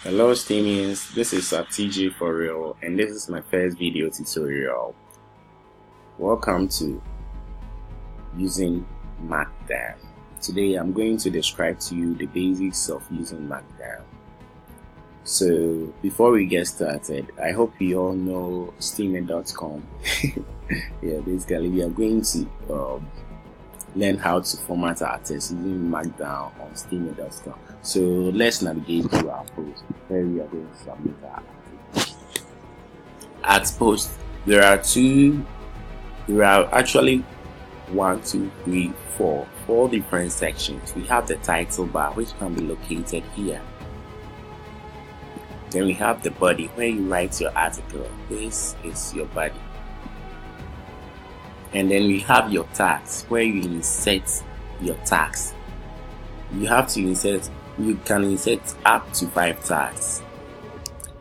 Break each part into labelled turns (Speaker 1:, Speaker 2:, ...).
Speaker 1: Hello Steamians, this is TJ for real, and this is my first video tutorial. Welcome to using Markdown. Today I'm going to describe to you the basics of using Markdown. So before we get started, I hope you all know steamer.com. Yeah, basically we are going to learn how to format our text using Markdown on steamer.com. So let's navigate to our post where we are going to submit our article. At post, there are actually 4 different sections. We have the title bar, which can be located here. Then we have the body, where you write your article. This is your body. And then we have your tags, where you insert your tags. You can insert up to 5 tags.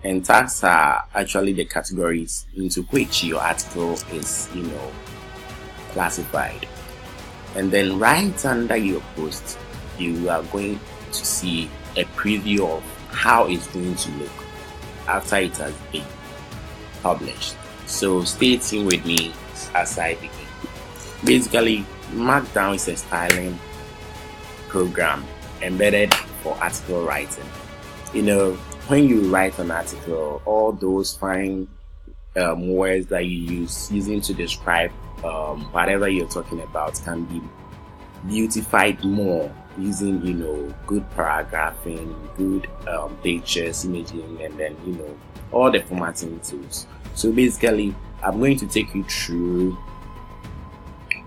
Speaker 1: And tags are actually the categories into which your article is, classified. And then right under your post, you are going to see a preview of how it's going to look after it has been published. So stay tuned with me as I begin. Basically, Markdown is a styling program embedded for article writing. When you write an article, all those fine words that you using to describe whatever you're talking about can be beautified more using good paragraphing, good pictures, imaging, and then all the formatting tools. So basically, I'm going to take you through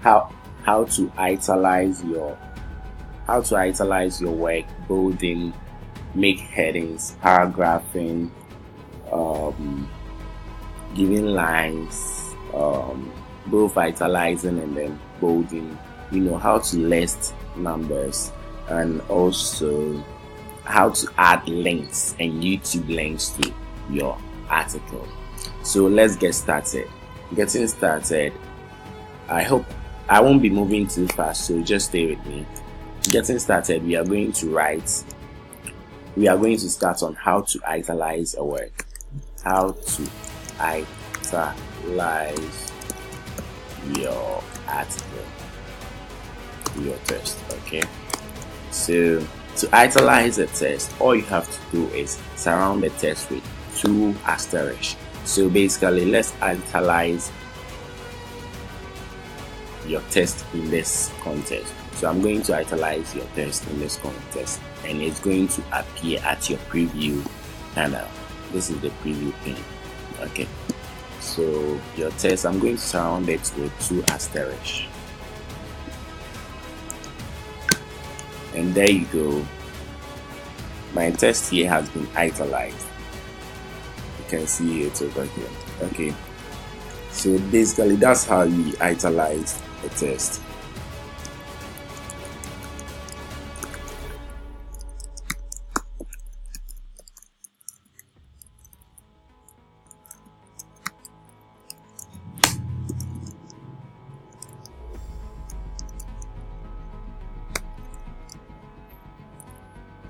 Speaker 1: how to italize your work, bolding, make headings, paragraphing, giving lines, both italizing and then bolding, how to list numbers, and also how to add links and YouTube links to your article. So let's get started. Getting started, I hope I won't be moving too fast, so just stay with me. Getting started, we are going to start on how to italize a word. How to italize your article, your text. Okay, so to italize a text, all you have to do is surround the text with 2 asterisks. So basically, let's italize your text in this context. So I'm going to italize your text in this context, and it's going to appear at your preview panel. This is the preview pane. Okay, so your text, I'm going to surround it with 2 asterisks, and there you go. My text here has been italized. You can see it over here. Okay, so basically that's how we italize a text.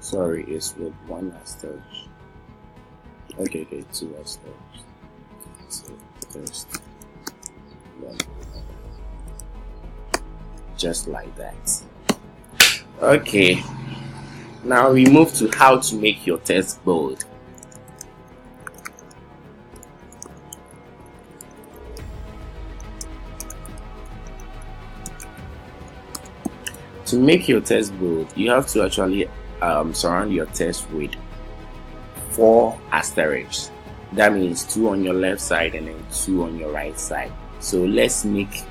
Speaker 1: Sorry, it's with 1 asterisk. Okay, 2 asterisks. So first, then, just like that. Okay, now we move to how to make your text bold. To make your text bold, you have to actually surround your text with 4 asterisks. That means 2 on your left side and then 2 on your right side. So let's make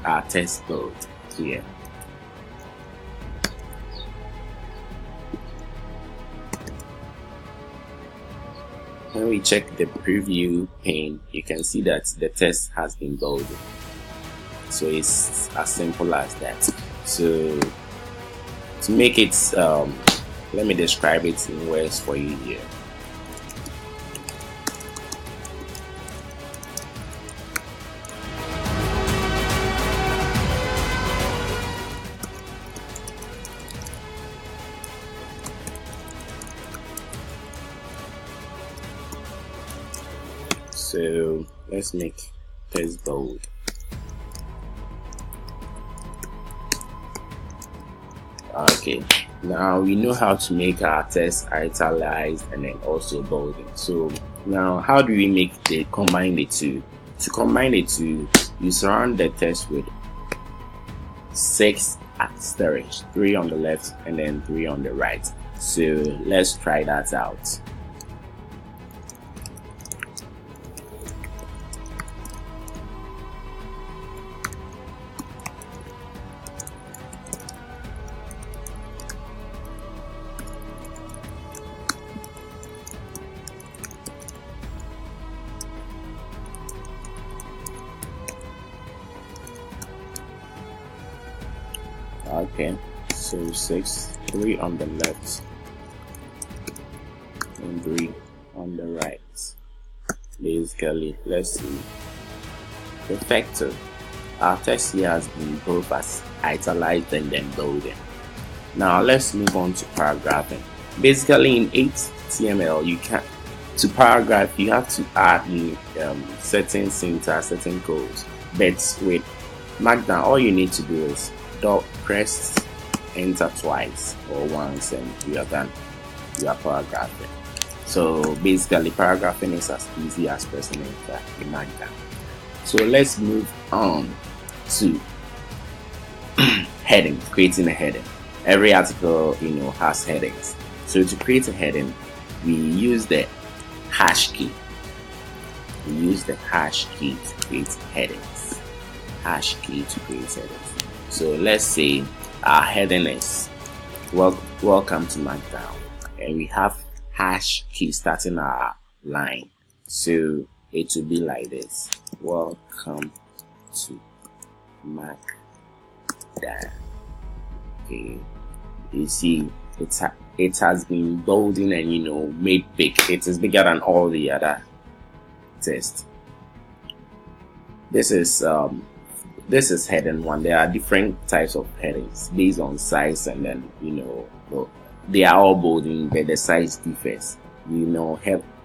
Speaker 1: our text bold here. When we check the preview pane, you can see that the text has been bolded. So it's as simple as that. So to make it, let me describe it in words for you here. So let's make this bold. Okay, now we know how to make our text italicized and then also bolding. So now how do we combine the two? To combine the two, you surround the text with 6 asterisks, 3 on the left and then 3 on the right. So let's try that out. Okay, so 6, 3 on the left and 3 on the right. Basically, let's see. Effective. Our text here has been both as italicized and then bolded. Now let's move on to paragraphing. Basically, in HTML, to paragraph you have to add certain syntax, certain codes. But with Markdown, all you need to do is press enter twice or once and you are done. You are paragraphing. So basically paragraphing is as easy as pressing enter in Markdown. So let's move on to heading, creating a heading. Every article has headings. So to create a heading, we use the hash key. We use the hash key to create headings. Hash key to create headings. So let's say our heading is welcome to Markdown, and we have hash key starting our line. So it will be like this: welcome to Markdown. Okay, you see it has been bolding and made big. It is bigger than all the other text. This is heading 1. There are different types of headings based on size, and then they are all bolding, but the size differs.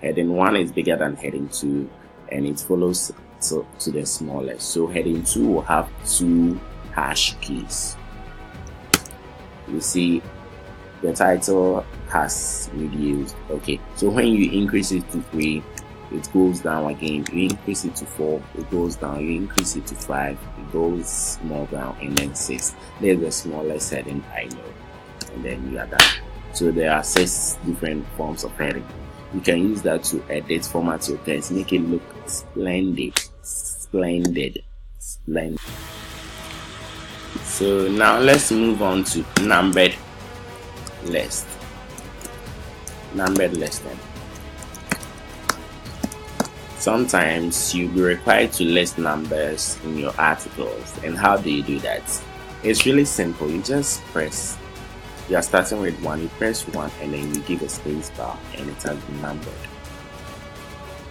Speaker 1: Heading 1 is bigger than heading 2, and it follows to the smallest. So heading 2 will have 2 hash keys. You see the title has reduced. Okay, so when you increase it to 3, it goes down again. You increase it to 4, it goes down. You increase it to 5, it goes more down, and then 6. There's the smallest heading I know, and then you are done. So there are 6 different forms of heading. You can use that to edit, format your text, make it look splendid. So now let's move on to numbered list. Numbered listing. Sometimes you'll be required to list numbers in your articles. And how do you do that? It's really simple. You just press, you are starting with 1, you press 1 and then you give a space bar and it has been numbered.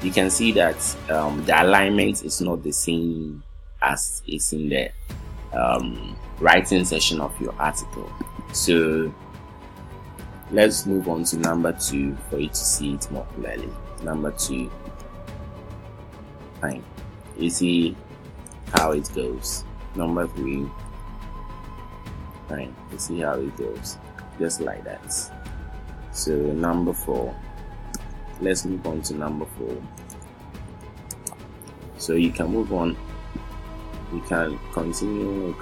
Speaker 1: You can see that the alignment is not the same as it's in the writing section of your article. So let's move on to number 2 for you to see it more clearly. Number 2. Fine. You see how it goes. Number 3. Fine. You see how it goes. Just like that. So number 4. Let's move on to number 4. So you can move on. You can continue.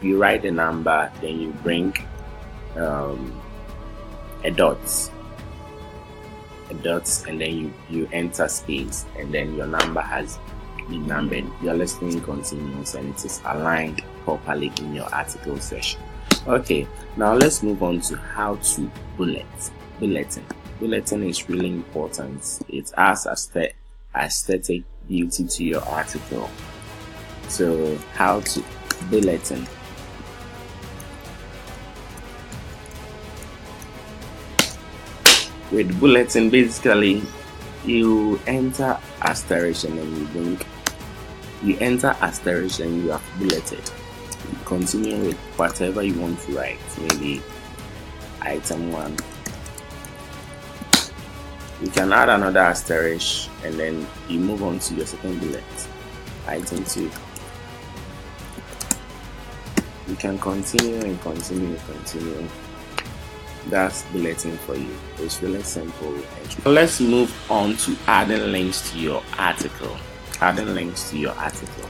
Speaker 1: You write the number, then you bring a dot, and then you enter space, and then your number has been numbered. Your listing continues and it is aligned properly in your article section. Okay, now let's move on to how to bulletin. Bulletin is really important. It adds aesthetic beauty to your article. So how to bulletin. With bulletin, basically you enter asterisk and then you enter asterisk and you have bulleted. You continue with whatever you want to write, maybe item 1, You can add another asterisk and then you move on to your second bullet. Item 2. You can continue and continue and continue. That's bulleting for you. It's really simple. Let's move on to adding links to your article. Adding links to your article.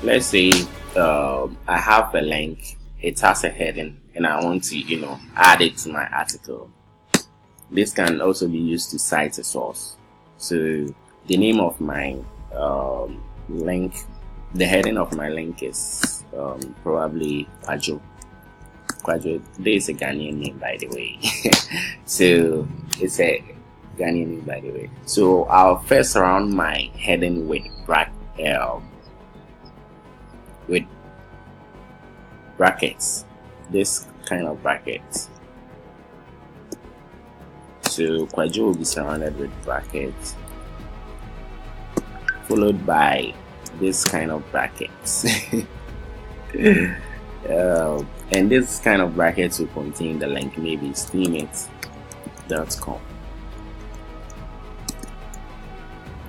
Speaker 1: Let's say I have a link, it has a heading, and I want to add it to my article. This can also be used to cite a source. So the name of my link, the heading of my link is probably Kwajo. Kwajo. This is a Ghanaian name, by the way. So it's a Ghanaian name, by the way. So I'll first surround my heading with brackets, this kind of brackets. So Kwajo will be surrounded with brackets, followed by this kind of brackets. And this kind of brackets will contain the link, maybe steamit.com.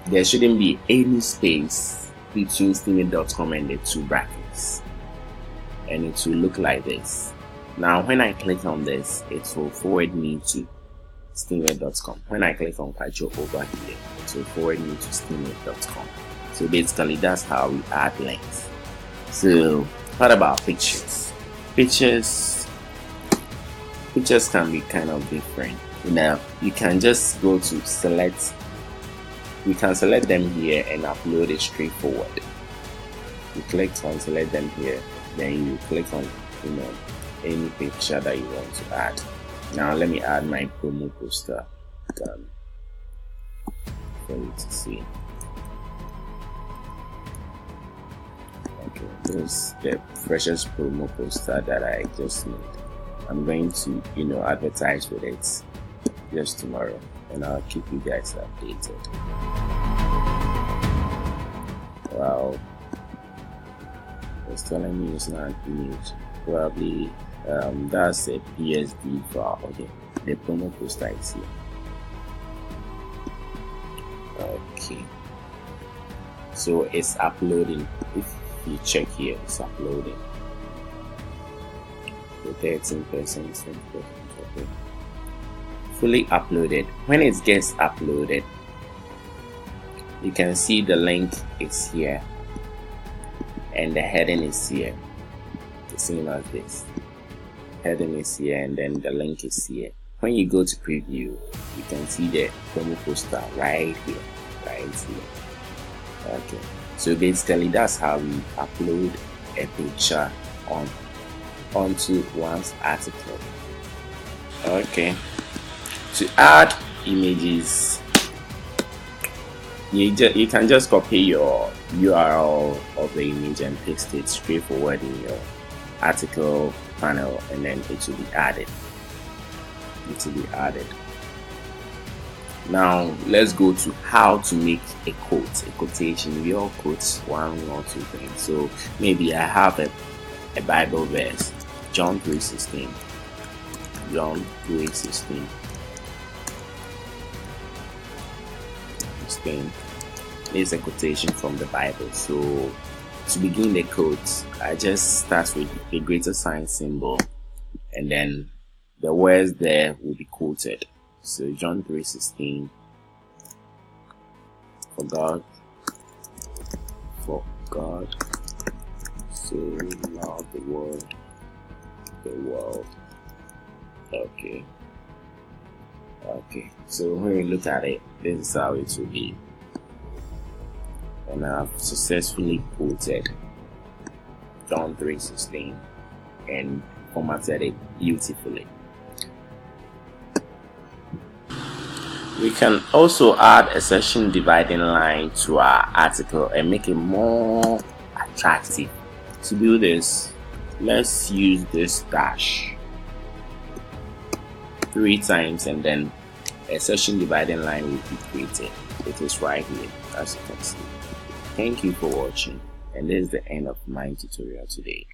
Speaker 1: There shouldn't be any space between steamit.com and the two brackets, and it will look like this. Now when I click on this, it will forward me to steamit.com. When I click on Kwajo over here, it will forward me to steamit.com. So basically that's how we add links. So what about pictures? Pictures can be kind of different. You can just go to select. You can select them here and upload it straightforward. You click on select them here, then you click on any picture that you want to add. Now let me add my promo poster for you to see. Okay, this is the freshest promo poster that I just made. I'm going to advertise with it just tomorrow, and I'll keep you guys updated. Wow, it's telling me it's not image. Probably that's a PSD file. Okay, the promo poster is here. Okay, so it's uploading. If you check here, it's uploading. The 13%, okay. Fully uploaded. When it gets uploaded, you can see the link is here and the heading is here, the same as this. Heading is here and then the link is here. When you go to preview, you can see the promo poster right here. Okay, so basically that's how we upload a picture onto one's article. Okay, to add images, you can just copy your URL of the image and paste it straightforward in your article panel, and then it will be added. Now let's go to how to make a quotation. We all quote 1 or 2 things. So maybe I have a Bible verse, John 3:16. John 3:16. Is a quotation from the Bible. So to begin the quote, I just start with a greater sign symbol, and then the words there will be quoted. So John 3:16. For God so loved the world. Okay. So when we look at it, this is how it will be. And I've successfully quoted John 3:16 and formatted it beautifully. We can also add a section dividing line to our article and make it more attractive. To do this, let's use this dash 3 times, and then a section dividing line will be created. It is right here, as you can see. Thank you for watching, and this is the end of my tutorial today.